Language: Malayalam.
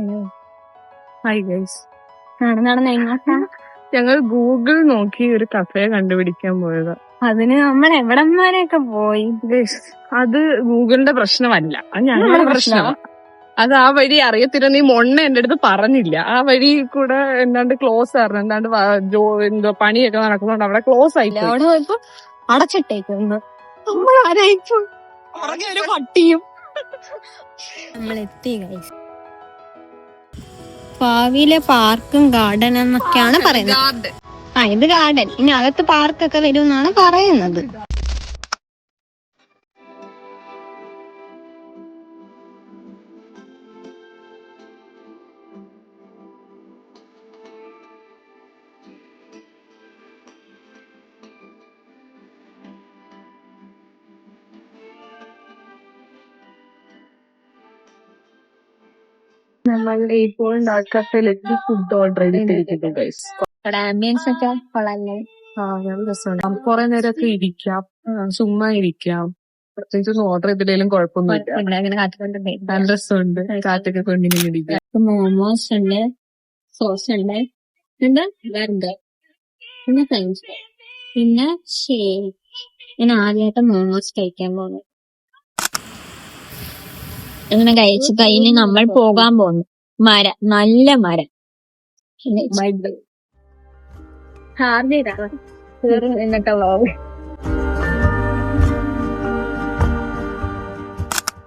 ഹായ് ഗൈസ്, നടന്ന് എങ്ങോട്ടാ? ഞങ്ങൾ ഗൂഗിൾ നോക്കി ഒരു കഫേ കണ്ടുപിടിക്കാൻ പോയതാ. അതിന് നമ്മൾ എവിടം വരെയൊക്കെ പോയി. ഗൈസ്, അത് ഗൂഗിളിന്റെ പ്രശ്നമല്ല, അത് ഞങ്ങളുടെ പ്രശ്നമാണ്. അത് ആ വഴി അറിയത്തില്ല, നീ മൊണ്ണ എന്റെ അടുത്ത് പറഞ്ഞില്ല. ആ വഴി കൂടെ എന്താണ്ട് ക്ലോസ് ആയിരുന്നു, എന്താണ്ട് എന്തോ പണിയൊക്കെ നടക്കുന്നോണ്ട് അവിടെ ക്ലോസ് ആയില്ല. അവിടെ പോയപ്പോ അടച്ചിട്ടേക്കുന്നു. നമ്മളാരായിപ്പോ ഒരു പട്ടിയും. നമ്മൾ എത്തി ഗൈസ്. ഭാവിയിലെ പാർക്കും ഗാർഡൻ എന്നൊക്കെയാണ് പറയുന്നത്. ഇത് ഗാർഡൻ, ഇനി അകത്ത് പാർക്കൊക്കെ വരും എന്നാണ് പറയുന്നത്. നമ്മൾ ഇപ്പോൾ കഫേയിലേക്ക് ഫുഡ് ഓർഡർ ചെയ്തിരിക്കുന്നു ഗൈസ്. ആംബിയൻസ് ഒക്കെ കൊള്ളാല്ലേ? നല്ല രസമുണ്ട്. നമുക്ക് കുറെ നേരമൊക്കെ ഇരിക്കാം, ചുമ്മാ ഇരിക്കാം. പ്രത്യേകിച്ച് ഓർഡർ ചെയ്തില്ലെങ്കിലും കുഴപ്പമൊന്നുമില്ല. നല്ല രസമുണ്ട്, കാറ്റൊക്കെ കൊണ്ടിങ്ങനെ ഇരിക്കാം. മോമോസ് ഉണ്ട്, സോസ് ഉണ്ട്, പിന്നെ ഫ്രഞ്ച് ഫ്രൈ, പിന്നെ ഷേക്ക്. ഞാൻ ആദ്യമായിട്ട് മോമോസ് കഴിക്കാൻ പോകുന്നു. ഇങ്ങനെ കഴിച്ചു കഴിഞ്ഞ് നമ്മൾ പോകാൻ പോകുന്നു. മരം, നല്ല മരം. എന്നൊക്കെ